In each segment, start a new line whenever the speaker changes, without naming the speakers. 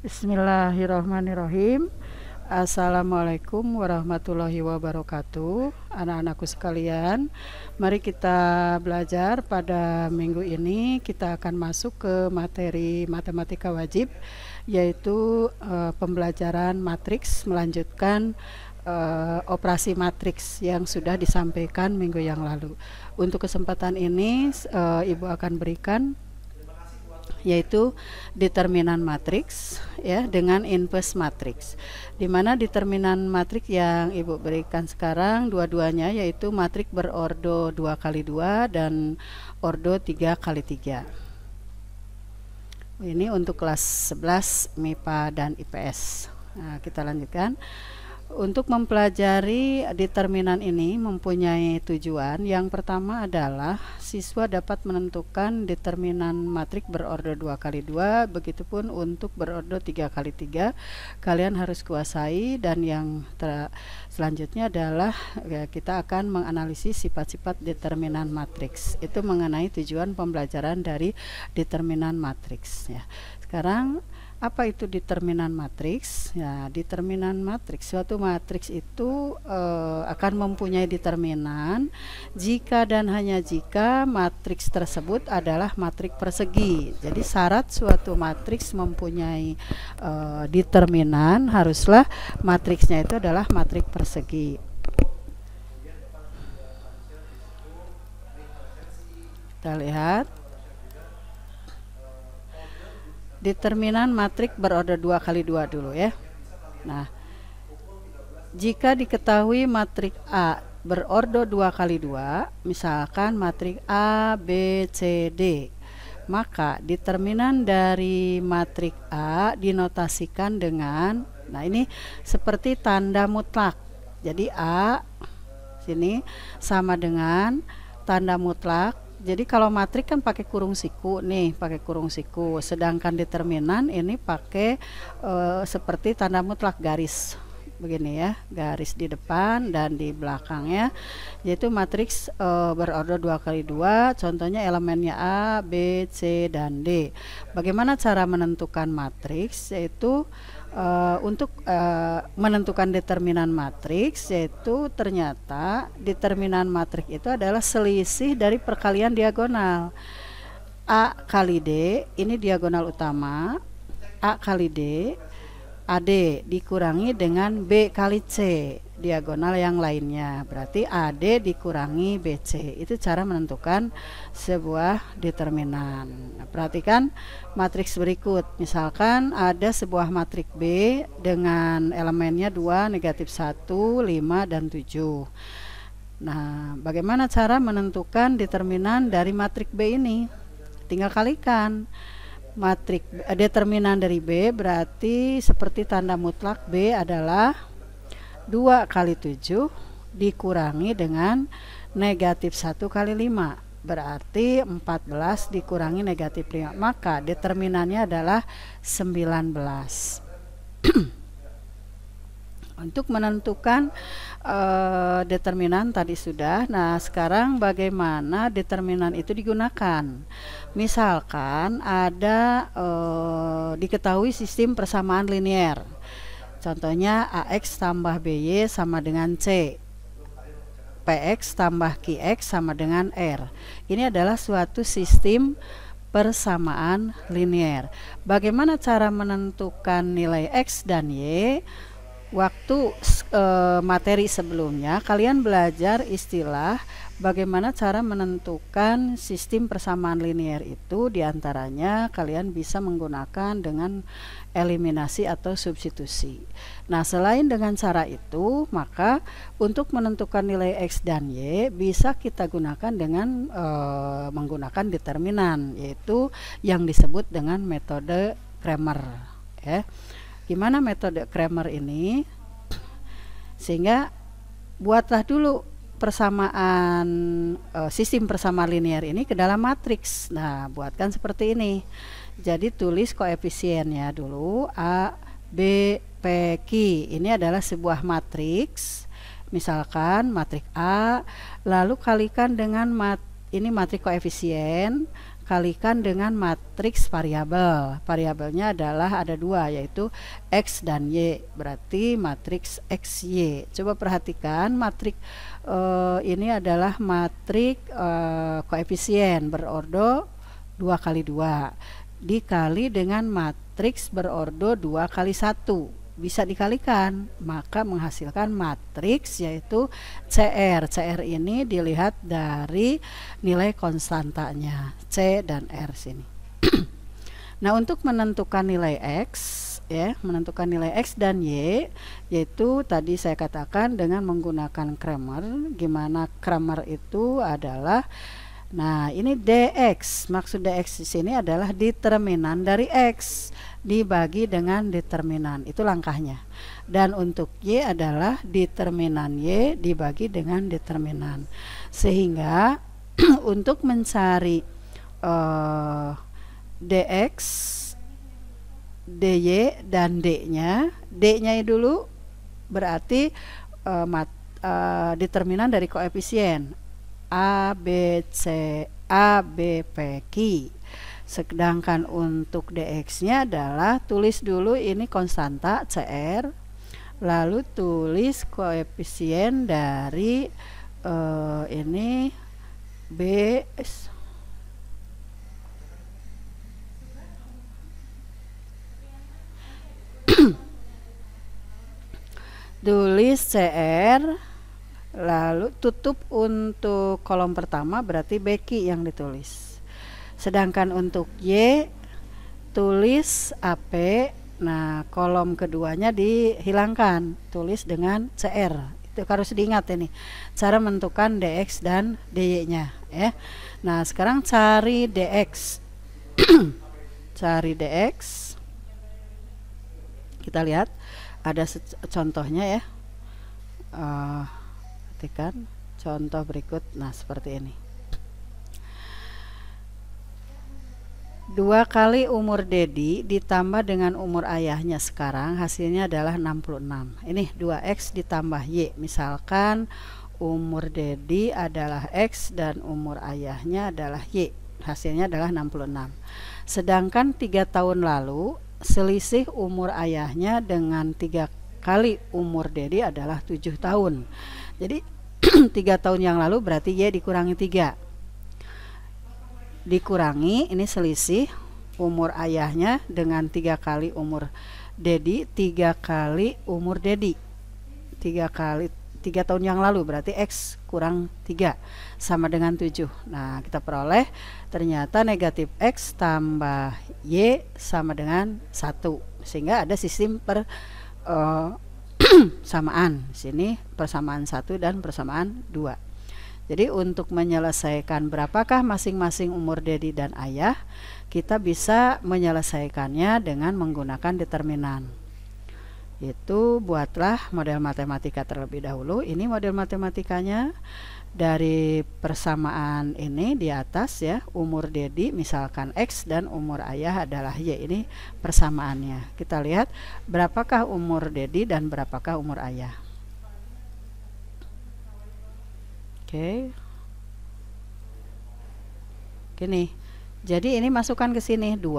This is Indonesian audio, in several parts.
Bismillahirrahmanirrahim. Assalamualaikum warahmatullahi wabarakatuh. Anak-anakku sekalian, mari kita belajar. Pada minggu ini kita akan masuk ke materi matematika wajib, yaitu pembelajaran matriks, melanjutkan operasi matriks yang sudah disampaikan minggu yang lalu. Untuk kesempatan ini Ibu akan berikan yaitu determinan matriks ya dengan inverse matriks, di mana determinan matriks yang Ibu berikan sekarang dua-duanya yaitu matriks berordo 2x2 dan ordo 3x3. Ini untuk kelas 11 MIPA dan IPS. Nah, kita lanjutkan. Untuk mempelajari determinan ini mempunyai tujuan. Yang pertama adalah siswa dapat menentukan determinan matriks berordo 2x2, begitupun untuk berordo 3x3 kalian harus kuasai. Dan yang selanjutnya adalah kita akan menganalisis sifat-sifat determinan matriks. Itu mengenai tujuan pembelajaran dari determinan matriks ya. Sekarang apa itu determinan matriks? Ya, determinan matriks, suatu matriks itu akan mempunyai determinan jika dan hanya jika matriks tersebut adalah matriks persegi. Jadi syarat suatu matriks mempunyai determinan haruslah matriksnya itu adalah matriks persegi. Kita lihat determinan matriks berordo 2x2 dulu ya. Nah, jika diketahui matriks A berordo 2x2, misalkan matriks A, B, C, D, maka determinan dari matriks A dinotasikan dengan, nah ini seperti tanda mutlak. Jadi A sini sama dengan tanda mutlak. Jadi kalau matriks kan pakai kurung siku nih, pakai kurung siku. Sedangkan determinan ini pakai seperti tanda mutlak, garis begini ya, garis di depan dan di belakangnya. Yaitu matriks berordo 2x2. Contohnya elemennya A, B, C, dan D. Bagaimana cara menentukan matriks? Yaitu untuk menentukan determinan matriks, yaitu ternyata determinan matriks itu adalah selisih dari perkalian diagonal. A kali D, ini diagonal utama, A kali D, AD dikurangi dengan B kali C, diagonal yang lainnya. Berarti AD dikurangi BC. Itu cara menentukan sebuah determinan. Nah, perhatikan matriks berikut. Misalkan ada sebuah matriks B dengan elemennya 2, negatif 1, 5, dan 7. Nah, bagaimana cara menentukan determinan dari matriks B ini? Tinggal kalikan. Matriks determinan dari B berarti seperti tanda mutlak, B adalah 2 kali 7 dikurangi dengan negatif 1 kali 5, berarti 14 dikurangi negatif 5, maka determinannya adalah 19. Untuk menentukan determinan tadi sudah. Nah, sekarang bagaimana determinan itu digunakan? Misalkan ada diketahui sistem persamaan linear. Contohnya AX tambah BY sama dengan C, PX tambah QX sama dengan R. Ini adalah suatu sistem persamaan linear. Bagaimana cara menentukan nilai X dan Y? Waktu materi sebelumnya kalian belajar istilah bagaimana cara menentukan sistem persamaan linear itu, diantaranya kalian bisa menggunakan dengan eliminasi atau substitusi. Nah, selain dengan cara itu, maka untuk menentukan nilai X dan Y bisa kita gunakan dengan menggunakan determinan, yaitu yang disebut dengan metode Cramer ya. Gimana metode Cramer ini? Sehingga buatlah dulu persamaan sistem persamaan linear ini ke dalam matriks. Nah, buatkan seperti ini. Jadi tulis koefisiennya dulu A, B, P, Q. Ini adalah sebuah matriks. Misalkan matriks A, lalu kalikan dengan ini matriks koefisien, kalikan dengan matriks variabel. Variabelnya adalah ada dua, yaitu X dan Y. Berarti matriks XY. Coba perhatikan matriks ini adalah matriks koefisien berordo 2 kali 2 dikali dengan matriks berordo 2 kali 1. Bisa dikalikan, maka menghasilkan matriks yaitu CR. CR ini dilihat dari nilai konstantanya C dan R sini. Nah, untuk menentukan nilai X, ya, menentukan nilai X dan Y, yaitu tadi saya katakan dengan menggunakan Cramer. Gimana Cramer itu adalah, nah ini dx, maksud dx di sini adalah determinan dari X dibagi dengan determinan, itu langkahnya. Dan untuk Y adalah determinan Y dibagi dengan determinan. Sehingga untuk mencari dx, dy dan d-nya, d-nya dulu berarti determinan dari koefisien A, B, C, A, B, P, Q. Sedangkan untuk dx-nya adalah, tulis dulu ini konstanta CR, lalu tulis koefisien dari ini B, tulis CR, lalu tutup untuk kolom pertama berarti BQ yang ditulis. Sedangkan untuk Y tulis AP, nah kolom keduanya dihilangkan, tulis dengan CR. Itu harus diingat ini cara menentukan dx dan dy nya, ya. Nah, sekarang cari dx. Cari dx, kita lihat ada contohnya, ya. Perhatikan contoh berikut. Nah, seperti ini. 2 kali umur Dedi ditambah dengan umur ayahnya sekarang, hasilnya adalah 66. Ini 2X ditambah Y. Misalkan umur Dedi adalah X dan umur ayahnya adalah Y. Hasilnya adalah 66. Sedangkan 3 tahun lalu selisih umur ayahnya dengan 3 kali umur Dedi adalah 7 tahun. Jadi 3 tahun yang lalu berarti Y dikurangi 3. Dikurangi ini selisih umur ayahnya dengan 3 kali umur Dedi, 3 kali umur Dedi, 3 tahun yang lalu berarti X kurang 3 sama dengan 7. Nah, kita peroleh ternyata negatif X tambah Y sama dengan 1, sehingga ada sistem persamaan. Sini persamaan 1 dan persamaan 2. Jadi untuk menyelesaikan berapakah masing-masing umur Dedi dan ayah, kita bisa menyelesaikannya dengan menggunakan determinan. Itu buatlah model matematika terlebih dahulu. Ini model matematikanya dari persamaan ini di atas, ya. Umur Dedi misalkan X dan umur ayah adalah Y. Ini persamaannya. Kita lihat berapakah umur Dedi dan berapakah umur ayah. Gini, jadi ini masukkan ke sini 2,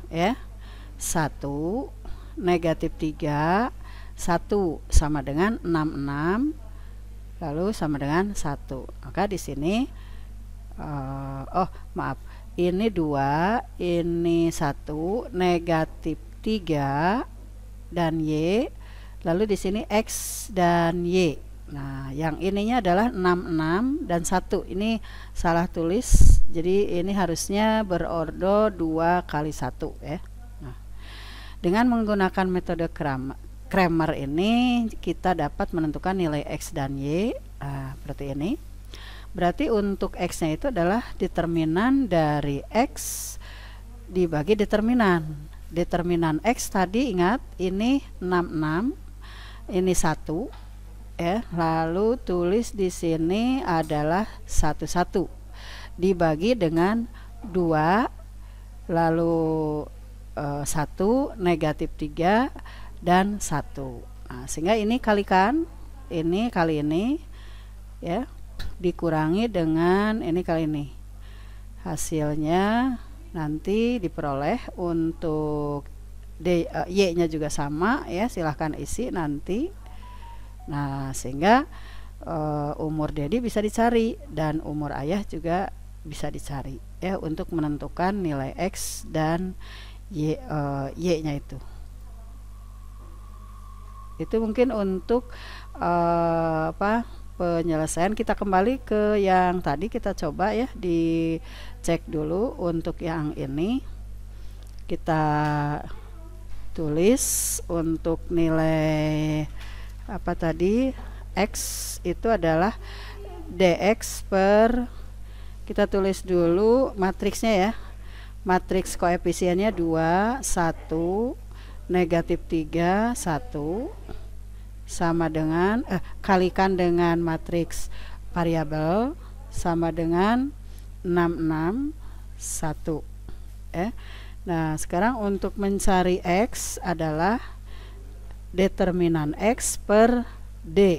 ya, 1, negatif 3, 1 sama dengan 66, lalu sama dengan 1. Maka di sini ini 2, ini 1, negatif 3 dan Y, lalu di sini X dan Y. Nah, yang ininya adalah 66 dan 1. Ini salah tulis. Jadi ini harusnya berordo 2 kali 1, ya. Nah, dengan menggunakan metode Cramer ini kita dapat menentukan nilai X dan Y. Seperti ini. Berarti untuk X-nya itu adalah determinan dari X dibagi determinan. Determinan X tadi ingat ini 66, ini 1. Ya, lalu tulis di sini adalah 11 dibagi dengan 2, lalu 1, negatif 3 dan 1. Nah, sehingga ini kalikan ini kali ini, ya, dikurangi dengan ini kali ini. hasilnya nanti diperoleh untuk Y-nya juga sama ya, silahkan isi nanti. Nah, sehingga umur Dedi bisa dicari dan umur ayah juga bisa dicari ya, untuk menentukan nilai X dan Y-nya itu. Itu mungkin untuk penyelesaian. Kita kembali ke yang tadi, kita coba ya, dicek dulu. Untuk yang ini kita tulis untuk nilai apa tadi, X itu adalah dx per, kita tulis dulu matriksnya ya, matriks koefisiennya 2, 1, negatif 3, 1 sama dengan kalikan dengan matriks variabel sama dengan 6, 6, 1 Nah, sekarang untuk mencari X adalah determinan X per D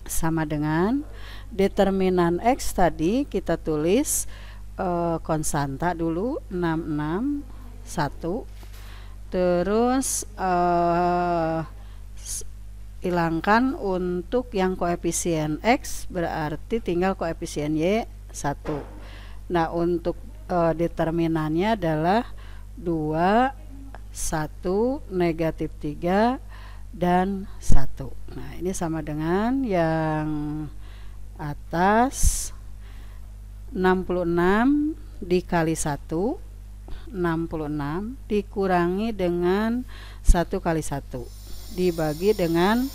sama dengan determinan X tadi kita tulis konstanta dulu 6, 6, 1, terus hilangkan untuk yang koefisien X, berarti tinggal koefisien Y 1. Nah, untuk determinannya adalah 2, 1, negatif 3, dan 1. Nah, ini sama dengan yang atas, 66 dikali 1, 66 dikurangi dengan 1 kali 1 dibagi dengan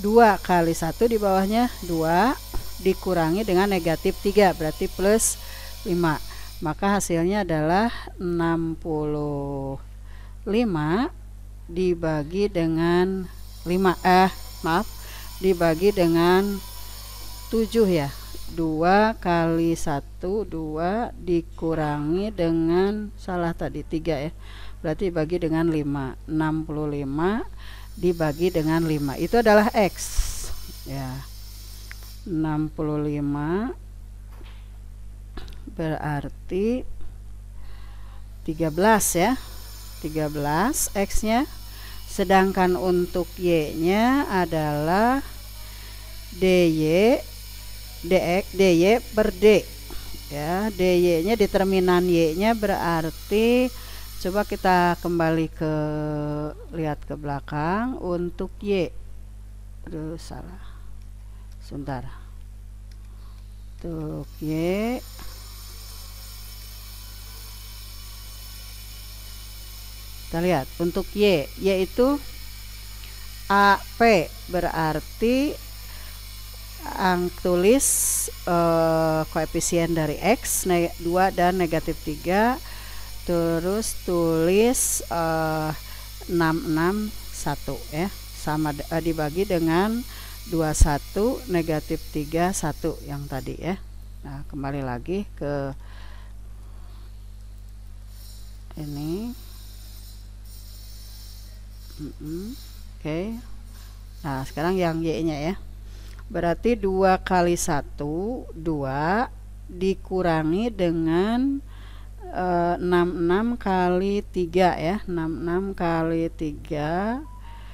2 kali 1, di bawahnya 2 dikurangi dengan negatif 3, berarti plus 5. Maka hasilnya adalah 65 dibagi dengan 5, dibagi dengan 7 ya. 2 kali 1, 2 dikurangi dengan, salah tadi 3 ya, berarti dibagi dengan 5. 65 dibagi dengan 5 itu adalah X ya. 65 berarti 13 ya, 13 X nya. Sedangkan untuk Y nya adalah DY per D ya. DY nya, determinan Y nya berarti, coba kita kembali ke, lihat ke belakang. Untuk Y, aduh salah, sebentar. Untuk Y kita lihat, untuk Y yaitu AP, berarti tulis koefisien dari X 2 dan negatif 3, terus tulis 6, 6, 1 ya, sama dibagi dengan 21 negatif 3, 1 yang tadi ya. Nah, kembali lagi ke ini. Oke. Nah, sekarang yang Y nya ya, berarti 2 kali 1 2 dikurangi dengan 66 kali 3 ya, 66 kali 3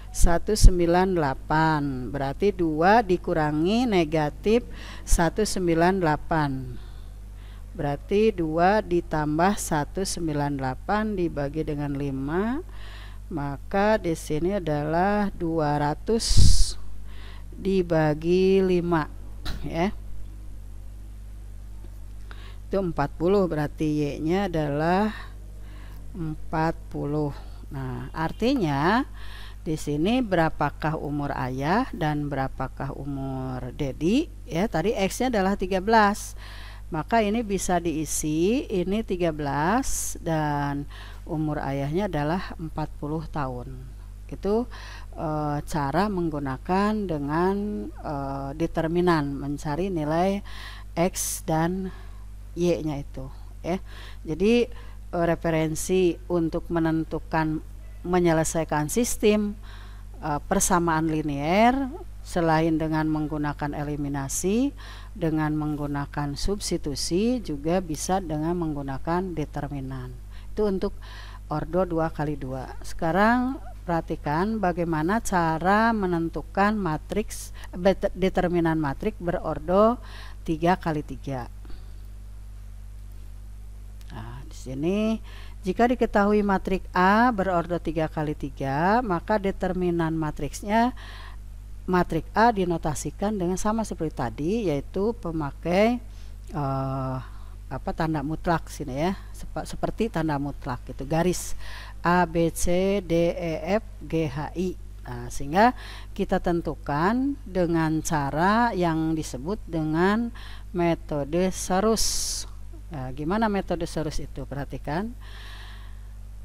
198, berarti 2 dikurangi negatif 198, berarti 2 ditambah 198 dibagi dengan 5, maka di sini adalah 200 dibagi 5 ya, itu 40, berarti Y nya adalah 40. Nah, artinya di sini berapakah umur ayah dan berapakah umur Dedi ya. Tadi X nya adalah 13, maka ini bisa diisi, ini 13 dan umur ayahnya adalah 40 tahun. Itu cara menggunakan dengan determinan, mencari nilai X dan Y nya itu ya. Jadi referensi untuk menentukan, menyelesaikan sistem persamaan linear Selain dengan menggunakan eliminasi, dengan menggunakan substitusi, juga bisa dengan menggunakan determinan. Itu untuk ordo 2x2. Sekarang perhatikan bagaimana cara menentukan matriks determinan matriks berordo 3x3. Nah, di sini jika diketahui matriks A berordo 3x3, maka determinan matriksnya, matriks A dinotasikan dengan sama seperti tadi, yaitu pemakai tanda mutlak sini ya, seperti tanda mutlak itu, garis A B C D E F G H I. Nah, sehingga kita tentukan dengan cara yang disebut dengan metode Sarus. Nah, gimana metode Sarus itu? Perhatikan.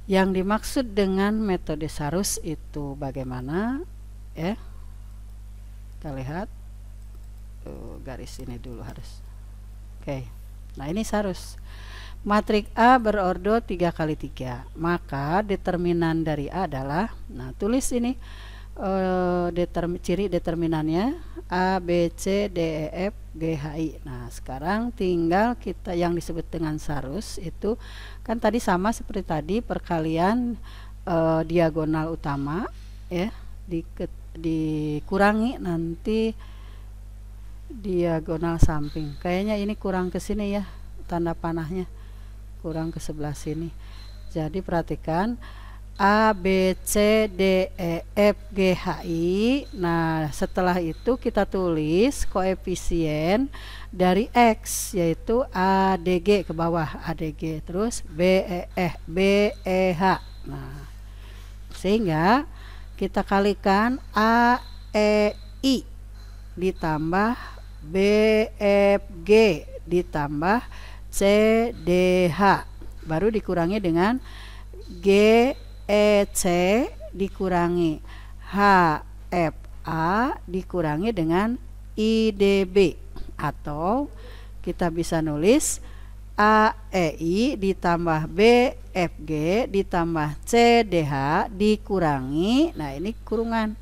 Yang dimaksud dengan metode Sarus itu bagaimana? Ya. Kita lihat. Garis ini dulu harus. Oke. Nah, ini Sarus. Matriks A berordo 3x3. Maka determinan dari A adalah, nah tulis ini ciri determinannya A, B, C, D, E, F, G, H, I. Nah, sekarang tinggal kita yang disebut dengan Sarus itu kan tadi sama seperti tadi, perkalian diagonal utama ya, dikurangi nanti diagonal samping. Kayaknya ini kurang ke sini ya, tanda panahnya kurang ke sebelah sini. Jadi perhatikan A, B, C, D, E, F, G, H, I. Nah, setelah itu kita tulis koefisien dari X, yaitu ADG ke bawah, ADG. Terus B, E, H. Nah, sehingga kita kalikan A, E, I ditambah B, F, G ditambah C, D, H. Baru dikurangi dengan G, EC dikurangi HFA dikurangi dengan IDB, atau kita bisa nulis AEI ditambah BFG ditambah CDH dikurangi, nah ini kurungan,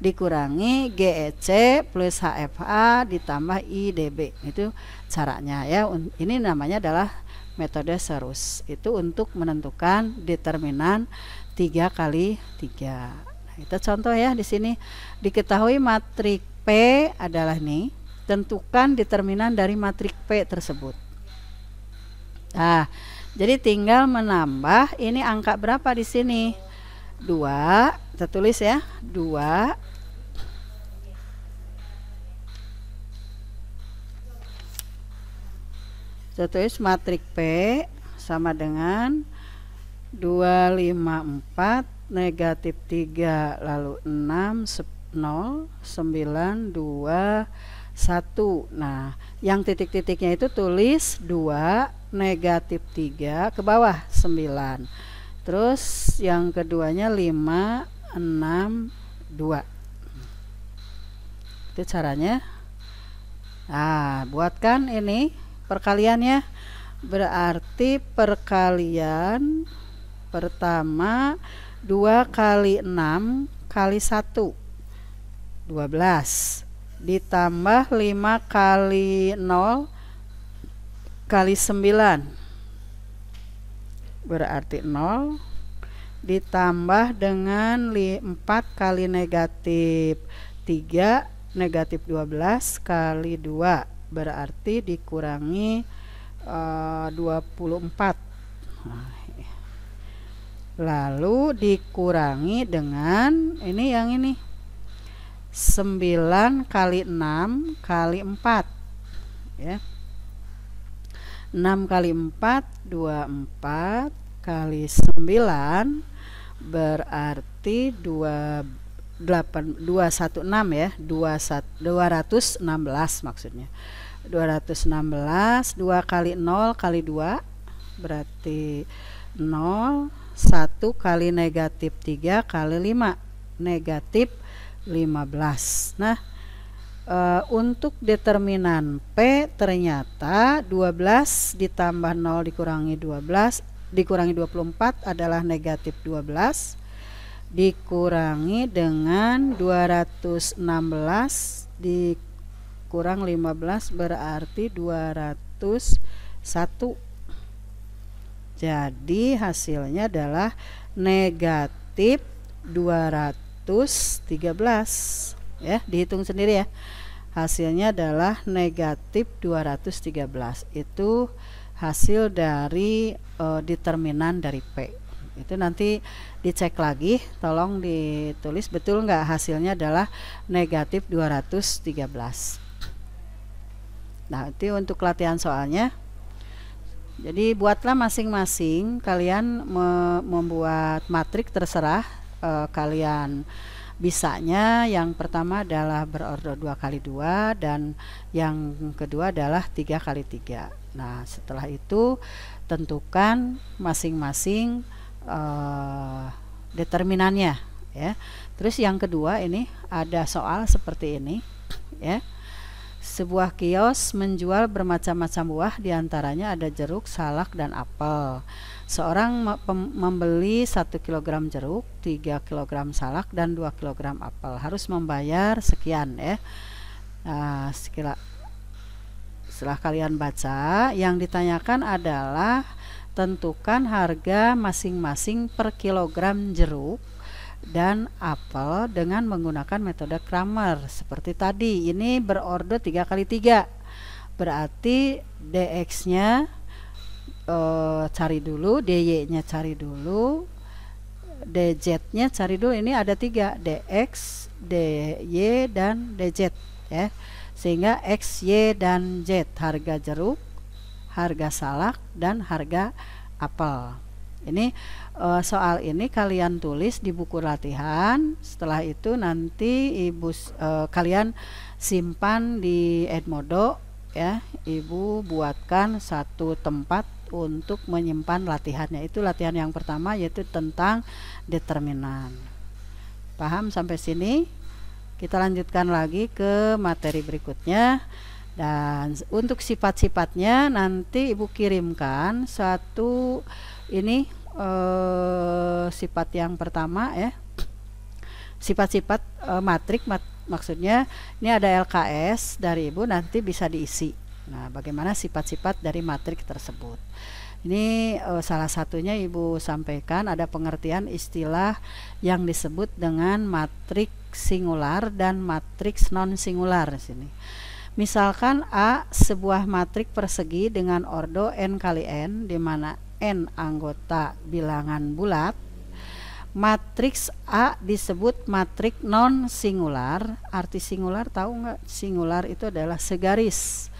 dikurangi GEC plus HFA ditambah IDB. Itu caranya ya. Ini namanya adalah metode Sarus. Itu untuk menentukan determinan 3x3. Nah, itu contoh ya. Di sini diketahui matriks P adalah nih, tentukan determinan dari matriks P tersebut. Nah, jadi tinggal menambah ini angka berapa di sini? 2. Kita tulis ya, 2. Kita tulis matriks P sama dengan 254 negatif 3 lalu 6 0 9 2 1. Nah, yang titik-titiknya itu tulis 2 negatif 3 ke bawah 9. Terus yang keduanya 5 6 2. Itu caranya. Nah, buatkan ini perkaliannya. Berarti perkalian pertama 2 kali 6 kali 1 12 ditambah 5 kali 0 kali 9 berarti 0 ditambah dengan 4 kali negatif 3 negatif 12 kali 2 berarti dikurangi 24. Lalu dikurangi dengan ini yang ini 9 kali 6 kali 4 ya. 6 kali 4 24 kali 9 berarti 216 ya, 216 maksudnya. 216 2 kali 0 kali 2 berarti 0, 1 kali negatif 3 kali 5 negatif 15. Nah, untuk determinan P ternyata 12 ditambah 0 dikurangi 12 dikurangi 24 adalah negatif 12. dikurangi dengan 216 dikurang 15 berarti 201. Jadi hasilnya adalah negatif 213 ya, dihitung sendiri ya. Hasilnya adalah negatif 213. Itu hasil dari determinan dari P. Itu nanti dicek lagi, tolong ditulis betul nggak hasilnya adalah negatif 213. Nah, itu untuk latihan soalnya. Jadi buatlah masing-masing, kalian membuat matrik terserah kalian bisanya. Yang pertama adalah berordo 2x2 dan yang kedua adalah 3x3. Nah, setelah itu tentukan masing-masing determinannya ya. Terus yang kedua ini ada soal seperti ini ya. Sebuah kios menjual bermacam-macam buah, diantaranya ada jeruk, salak, dan apel. Seorang membeli 1 kg jeruk, 3 kg salak, dan 2 kg apel. Harus membayar sekian ya. Nah, setelah kalian baca, yang ditanyakan adalah tentukan harga masing-masing per kilogram jeruk dan apel dengan menggunakan metode Kramer seperti tadi. Ini berordo 3x3, berarti dx nya cari dulu, dy nya cari dulu, dz nya cari dulu. Ini ada 3, dx, dy, dan dz ya. Sehingga x, y, dan z harga jeruk, harga salak, dan harga apel. Ini soal ini kalian tulis di buku latihan. Setelah itu nanti kalian simpan di Edmodo ya. Ibu buatkan satu tempat untuk menyimpan latihannya. Itu latihan yang pertama, yaitu tentang determinan. Paham sampai sini? Kita lanjutkan lagi ke materi berikutnya. Dan untuk sifat-sifatnya nanti ibu kirimkan satu ini sifat yang pertama ya. Sifat-sifat matrik, maksudnya ini ada LKS dari ibu, nanti bisa diisi. Nah, bagaimana sifat-sifat dari matrik tersebut. Ini salah satunya ibu sampaikan ada pengertian istilah yang disebut dengan matrik singular dan matriks non singular di sini. Misalkan A sebuah matrik persegi dengan ordo n kali n, di mana n anggota bilangan bulat. Matriks A disebut matrik non singular. Arti singular tahu nggak? Singular itu adalah segaris.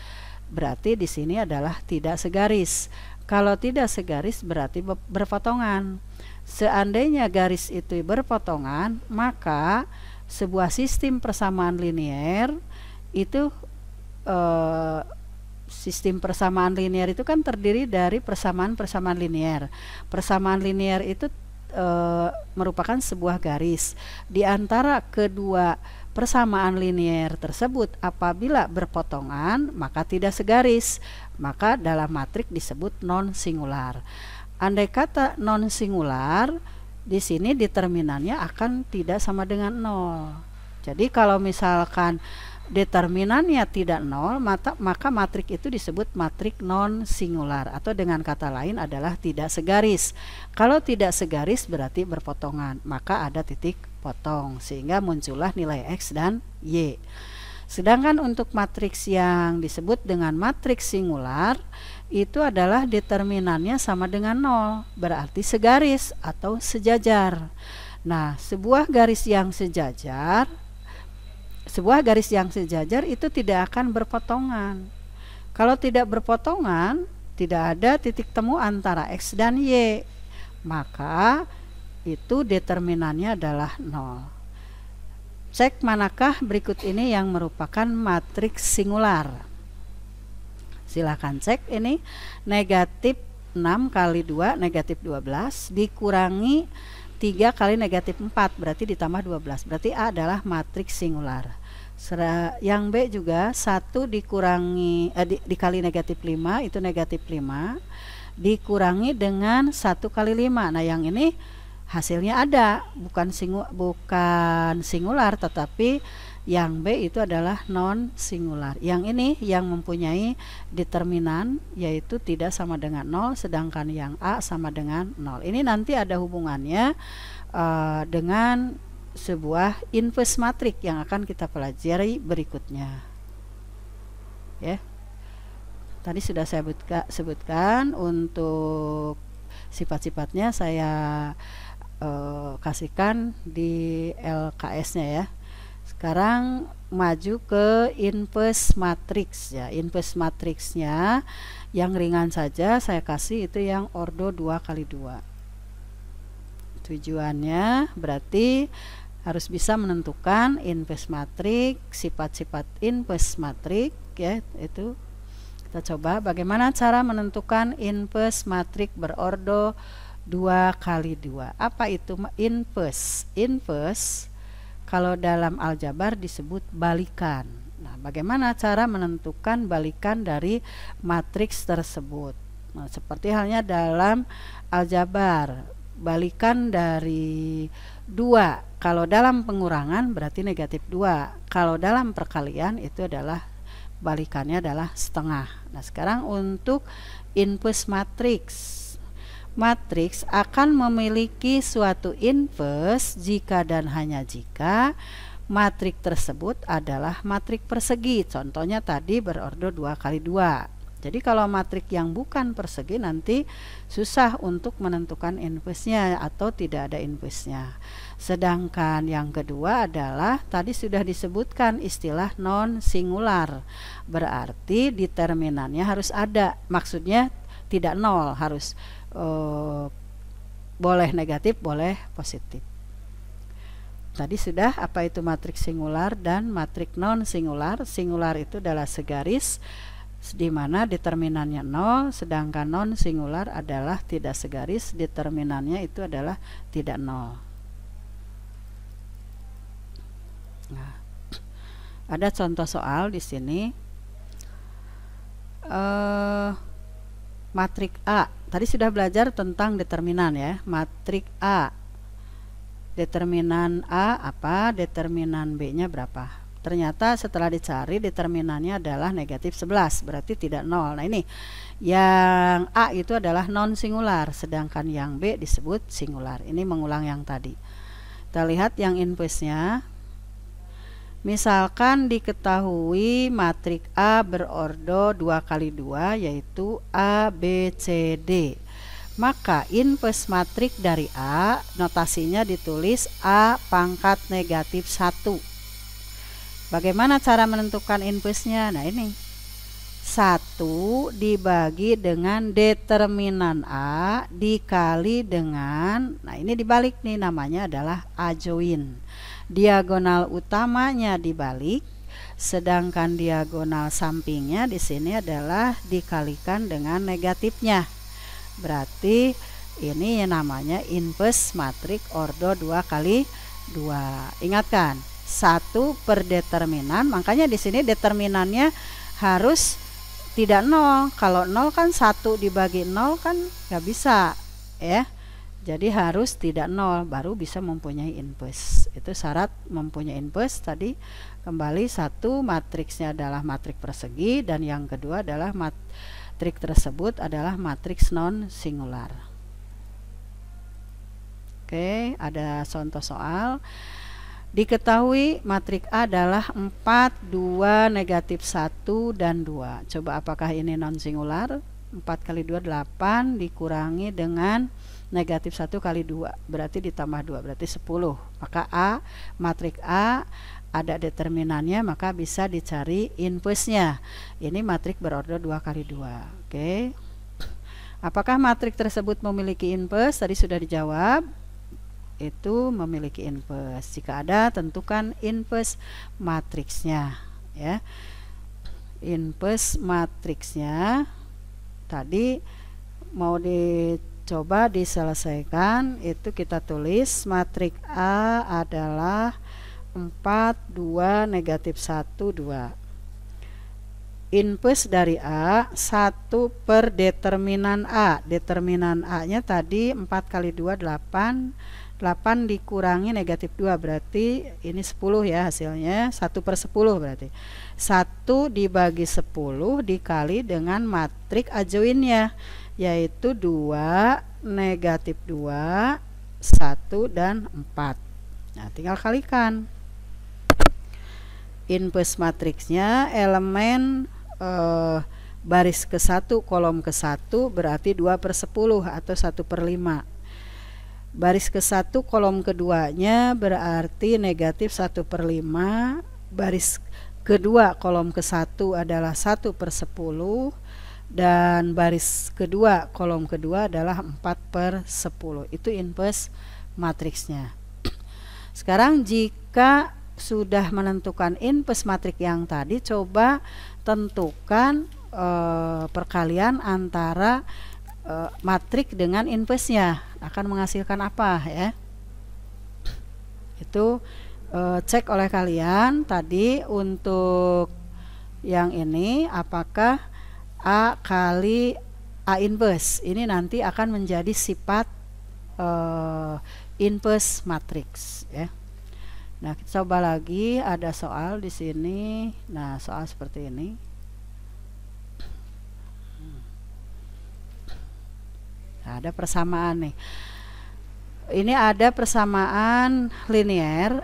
Berarti di sini adalah tidak segaris. Kalau tidak segaris berarti berpotongan. Seandainya garis itu berpotongan, maka sebuah sistem persamaan linear itu sistem persamaan linear itu kan terdiri dari persamaan-persamaan linear. Persamaan linear itu merupakan sebuah garis. Di antara kedua persamaan linear tersebut apabila berpotongan maka tidak segaris, maka dalam matrik disebut non singular. Andai kata non singular, di sini determinannya akan tidak sama dengan 0. Jadi kalau misalkan determinannya tidak 0, maka matrik itu disebut matrik non singular, atau dengan kata lain adalah tidak segaris. Kalau tidak segaris berarti berpotongan, maka ada titik potong sehingga muncullah nilai X dan Y. Sedangkan untuk matriks yang disebut dengan matriks singular itu adalah determinannya sama dengan 0, berarti segaris atau sejajar. Nah, sebuah garis yang sejajar itu tidak akan berpotongan. Kalau tidak berpotongan, tidak ada titik temu antara X dan Y, maka itu determinannya adalah 0. Cek manakah berikut ini yang merupakan matriks singular. Silakan cek ini. Negatif 6 kali 2 negatif 12 dikurangi 3 kali negatif 4 berarti ditambah 12, berarti A adalah matriks singular. Yang B juga 1 dikurangi dikali negatif 5 itu negatif 5 dikurangi dengan 1 kali 5. Nah, yang ini hasilnya ada, bukan singular, tetapi yang B itu adalah non singular. Yang ini yang mempunyai determinan yaitu tidak sama dengan 0, sedangkan yang A sama dengan 0. Ini nanti ada hubungannya dengan sebuah inverse matrik yang akan kita pelajari berikutnya. Ya. Tadi sudah saya sebutkan untuk sifat-sifatnya, saya kasihkan di LKS-nya ya. Sekarang maju ke inverse matrix ya. Inverse matriksnya yang ringan saja saya kasih itu yang ordo 2x2. Tujuannya berarti harus bisa menentukan inverse matrix, sifat-sifat inverse matrix ya. Itu kita coba bagaimana cara menentukan inverse matrix berordo 2x2. Apa itu inverse? Inverse kalau dalam aljabar disebut balikan. Nah, bagaimana cara menentukan balikan dari matriks tersebut? Nah, seperti halnya dalam aljabar, balikan dari 2 kalau dalam pengurangan berarti negatif 2. Kalau dalam perkalian itu adalah balikannya adalah setengah. Nah, sekarang untuk inverse matrix. Matriks akan memiliki suatu inverse jika dan hanya jika matrik tersebut adalah matrik persegi. Contohnya tadi berordo 2x2. Jadi kalau matrik yang bukan persegi nanti susah untuk menentukan inverse-nya atau tidak ada inverse-nya. Sedangkan yang kedua adalah tadi sudah disebutkan istilah non singular. Berarti determinannya harus ada. Maksudnya tidak 0, harus boleh negatif, boleh positif. Tadi sudah apa itu matriks singular dan matriks non singular. Singular itu adalah segaris di mana determinannya 0, sedangkan non singular adalah tidak segaris, determinannya itu adalah tidak 0. Nah, ada contoh soal di sini. Matrik A. Tadi sudah belajar tentang determinan ya. Matrik A. Determinan A apa? Determinan B-nya berapa? Ternyata setelah dicari determinannya adalah negatif 11. Berarti tidak 0. Nah ini. Yang A itu adalah non singular. Sedangkan yang B disebut singular. Ini mengulang yang tadi. Kita lihat yang inverse-nya. Misalkan diketahui matrik A berordo 2x2 yaitu A, B, C, D. Maka inverse matrik dari A notasinya ditulis A pangkat negatif 1. Bagaimana cara menentukan inverse-nya? Nah ini 1 dibagi dengan determinan A dikali dengan, nah ini dibalik nih, namanya adalah adjoint. Diagonal utamanya dibalik, sedangkan diagonal sampingnya di sini adalah dikalikan dengan negatifnya. Berarti ini namanya inverse matrik ordo 2x2. Ingatkan, 1 per determinan, makanya di sini determinannya harus tidak 0. Kalau 0 kan 1 dibagi 0 kan nggak bisa ya. Jadi harus tidak 0 baru bisa mempunyai inverse. Itu syarat mempunyai inverse tadi. Kembali 1 matriksnya adalah matrik persegi dan yang kedua adalah matrik tersebut adalah matriks non singular. Oke, ada contoh soal. Diketahui matrik A adalah 4, 2, negatif 1 dan 2. Coba apakah ini non singular? 4 kali 2 8 dikurangi dengan negatif 1 kali 2 berarti ditambah 2 berarti 10. Maka A, matrik A ada determinannya, maka bisa dicari inverse-nya. Ini matrik berordo 2x2. Oke. Apakah matrik tersebut memiliki inverse? Tadi sudah dijawab. Itu memiliki inverse. Jika ada, tentukan inverse matriksnya ya. Inverse matriksnya tadi mau dicoba diselesaikan, itu kita tulis matrik A adalah 4, 2, negatif 1, 2. inverse dari A 1 per determinan A. Determinan A nya tadi 4 kali 2 8. 8 dikurangi negatif 2 berarti ini 10 ya hasilnya, 1 per 10 berarti 1 dibagi 10 dikali dengan matrik adjoinnya, yaitu 2, negatif 2, 1, dan 4. Nah tinggal kalikan. Inverse matriksnya elemen baris ke-1 kolom ke-1 berarti 2 per 10 atau 1 per 5. Baris ke-1 kolom keduanya berarti negatif 1 per 5. Baris kedua kolom ke-1 adalah 1 per 10. Dan baris kedua kolom kedua adalah 4 per 10. Itu inverse matriksnya. Sekarang jika sudah menentukan inverse matrik yang tadi, coba tentukan perkalian antara matrik dengan inverse-nya akan menghasilkan apa ya. Itu cek oleh kalian tadi untuk yang ini, apakah A kali A inverse ini nanti akan menjadi sifat inverse matrix ya. Nah, kita coba lagi, ada soal di sini. Nah, soal seperti ini. Nah, ada persamaan nih. Ini ada persamaan linear,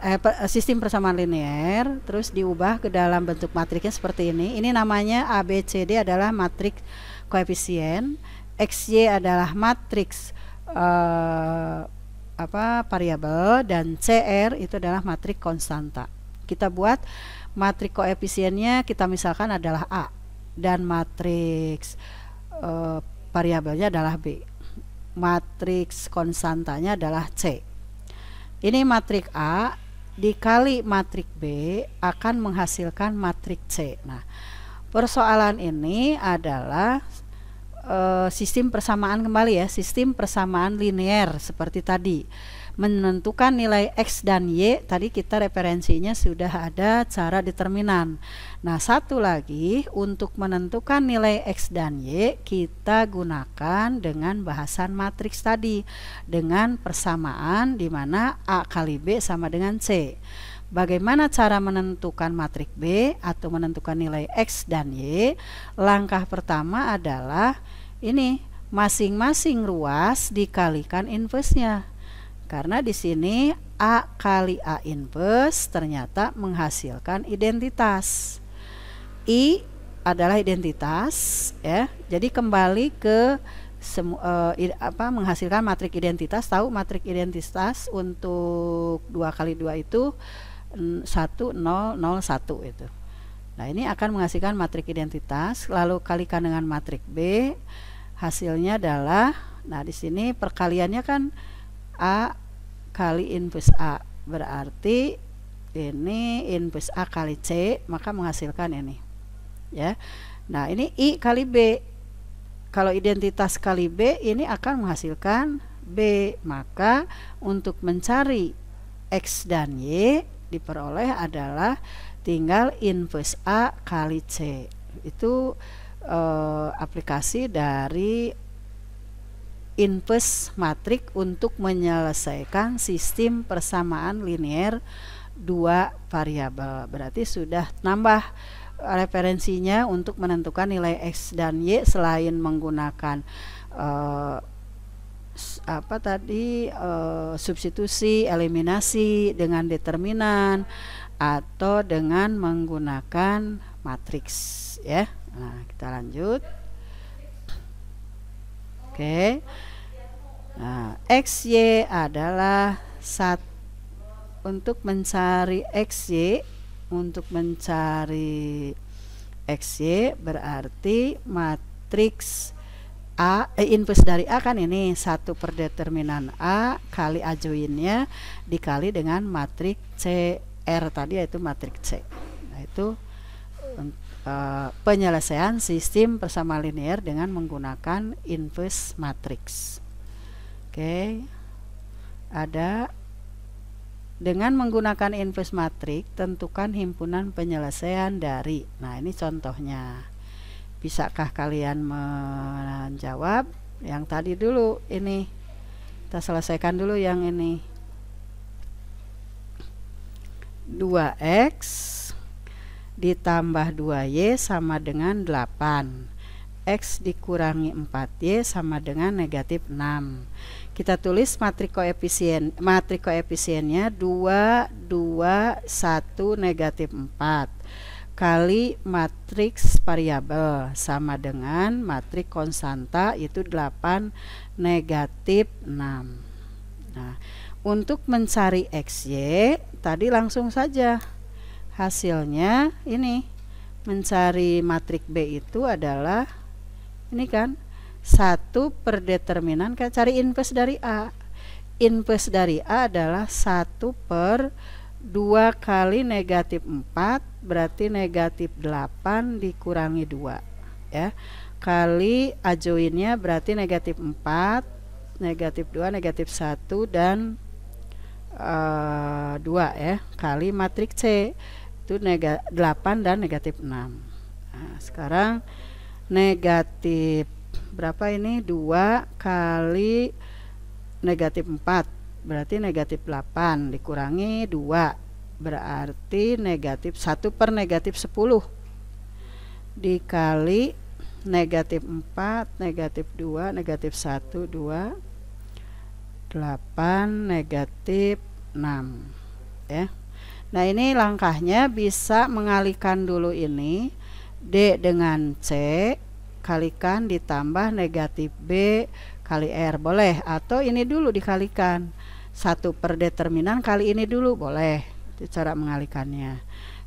sistem persamaan linear, terus diubah ke dalam bentuk matriksnya seperti ini. Ini namanya ABCD adalah matriks koefisien, XY adalah matriks variabel, dan CR itu adalah matriks konstanta. Kita buat matriks koefisiennya, kita misalkan adalah A, dan matriks variabelnya adalah B. Matriks konstantanya adalah C. Ini matriks A dikali matriks B akan menghasilkan matriks C. Nah, persoalan ini adalah sistem persamaan kembali ya, sistem persamaan linear seperti tadi. Menentukan nilai X dan Y, tadi kita referensinya sudah ada cara determinan. Nah, satu lagi untuk menentukan nilai X dan Y, kita gunakan dengan bahasan matriks tadi, dengan persamaan di mana A kali B sama dengan C. Bagaimana cara menentukan matriks B atau menentukan nilai X dan Y? Langkah pertama adalah ini, masing-masing ruas dikalikan inverse-nya. Karena di sini A kali A inverse ternyata menghasilkan identitas. I adalah identitas ya. Jadi kembali ke menghasilkan matriks identitas. Tahu matriks identitas untuk 2 kali 2 itu 1 0 0 1 itu. Nah, ini akan menghasilkan matriks identitas, lalu kalikan dengan matriks B. Hasilnya adalah, nah di sini perkaliannya kan A kali inverse A, berarti ini inverse A kali C, maka menghasilkan ini ya. Nah, ini I kali B, kalau identitas kali B ini akan menghasilkan B, maka untuk mencari X dan Y diperoleh adalah tinggal inverse A kali C. Itu aplikasi dari inverse matrik untuk menyelesaikan sistem persamaan linear 2 variabel. Berarti sudah nambah referensinya untuk menentukan nilai X dan Y selain menggunakan substitusi, eliminasi dengan determinan atau dengan menggunakan matriks ya. Nah, kita lanjut. Oke. Nah, XY adalah untuk mencari XY berarti matriks A inverse dari A kan ini 1 per determinan A kali adjoinnya dikali dengan matriks CR tadi, yaitu matriks C. Nah, itu penyelesaian sistem persamaan linear dengan menggunakan inverse matrix. Oke. Ada dengan menggunakan inverse matrix, tentukan himpunan penyelesaian dari. Nah, ini contohnya. Bisakah kalian menjawab? Yang tadi dulu ini. Kita selesaikan dulu yang ini. 2x ditambah 2y sama dengan 8. X dikurangi 4y sama dengan negatif 6. Kita tulis matrik koefisiennya 2, 2, 1, negatif 4 kali matriks variabel sama dengan matrik konstanta yaitu 8, negatif 6. Nah, untuk mencari XY tadi langsung saja hasilnya ini, mencari matrik B itu adalah ini kan 1 per determinan, cari inverse dari A. Inverse dari A adalah 1 per 2 kali negatif 4 berarti negatif 8 dikurangi 2 ya, kali ajoinnya berarti negatif 4, negatif 2, negatif 1 dan 2 ya, kali matrik C itu 8 dan negatif 6. Nah, sekarang negatif berapa ini, 2 kali negatif 4 berarti negatif 8 dikurangi 2 berarti negatif 1 per negatif 10 dikali negatif 4, negatif 2, negatif 1, 2, 8, negatif 6 ya. Nah, ini langkahnya bisa mengalihkan dulu ini D dengan C kalikan ditambah negatif B kali R boleh, atau ini dulu dikalikan 1 per determinan kali ini dulu boleh. Itu cara mengalihkannya.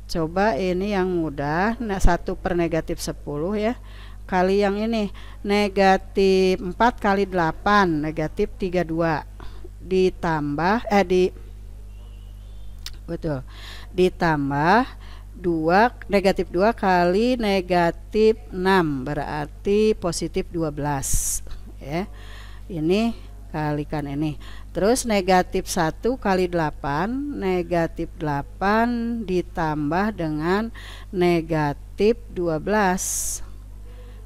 Coba ini yang mudah, nah 1 per negatif 10 ya kali yang ini negatif 4 kali 8 negatif 32 ditambah ditambah 2 negatif 2 kali negatif 6 berarti positif 12 ya. Ini kalikan ini. Terus negatif 1 kali 8 negatif 8 ditambah dengan negatif 12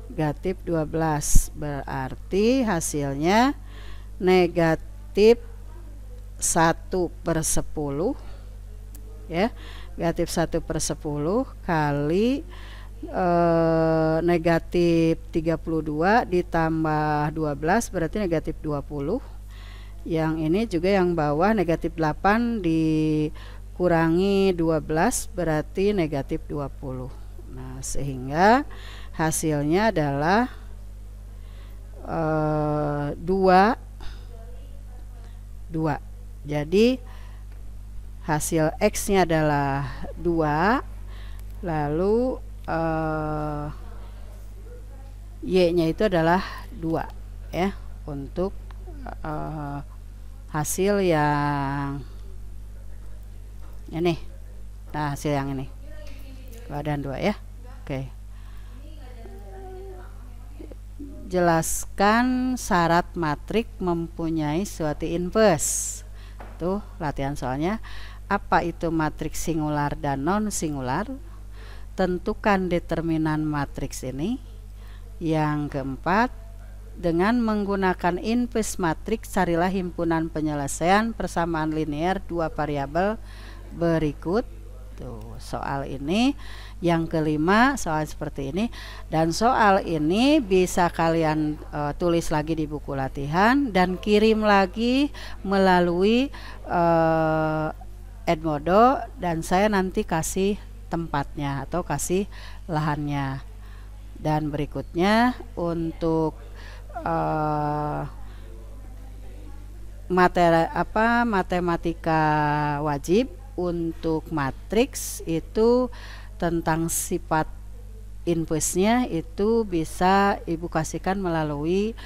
negatif 12 berarti hasilnya negatif 1 per 10 ya, negatif 1 per 10 kali negatif 32 ditambah 12 berarti negatif 20. Yang ini juga yang bawah negatif 8 dikurangi 12 berarti negatif 20. Nah, sehingga hasilnya adalah 2. Jadi hasil X nya adalah 2, lalu Y nya itu adalah 2 ya, untuk hasil yang ini. Nah, hasil yang ini keadaan 2 ya. Oke. Jelaskan syarat matrik mempunyai suatu inverse. Tuh latihan soalnya. Apa itu matriks singular dan non singular? Tentukan determinan matriks ini. Yang keempat, dengan menggunakan inverse matriks carilah himpunan penyelesaian persamaan linear dua variabel berikut. Tuh, soal ini. Yang kelima, soal seperti ini. Dan soal ini bisa kalian tulis lagi di buku latihan dan kirim lagi melalui Edmodo, dan saya nanti kasih tempatnya atau kasih lahannya. Dan berikutnya untuk matematika wajib untuk matriks itu tentang sifat inverse-nya itu bisa Ibu kasihkan melalui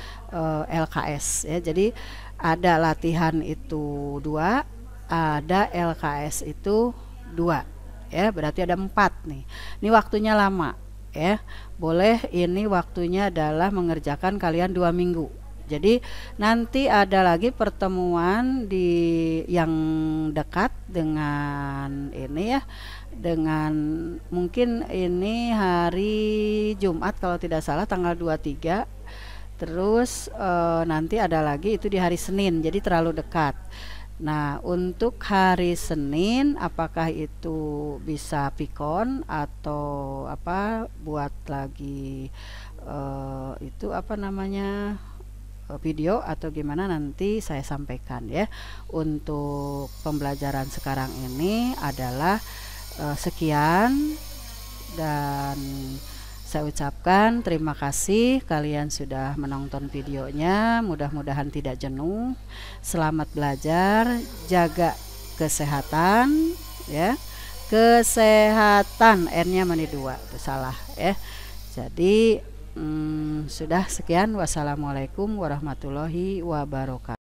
LKS ya. Jadi ada latihan itu 2, ada LKS itu 2 ya, berarti ada 4 nih. Ini waktunya lama ya. Boleh ini waktunya adalah mengerjakan kalian 2 minggu. Jadi nanti ada lagi pertemuan di yang dekat dengan ini ya, dengan mungkin ini hari Jumat kalau tidak salah tanggal 23. Terus nanti ada lagi itu di hari Senin, jadi terlalu dekat. Nah, untuk hari Senin apakah itu bisa pikon atau apa buat lagi itu apa namanya video atau gimana nanti saya sampaikan ya. Untuk pembelajaran sekarang ini adalah sekian, dan saya ucapkan terima kasih kalian sudah menonton videonya. Mudah-mudahan tidak jenuh. Selamat belajar, jaga kesehatan ya. Kesehatan, N-nya mana 2, itu salah ya. Jadi sudah sekian. Wassalamualaikum warahmatullahi wabarakatuh.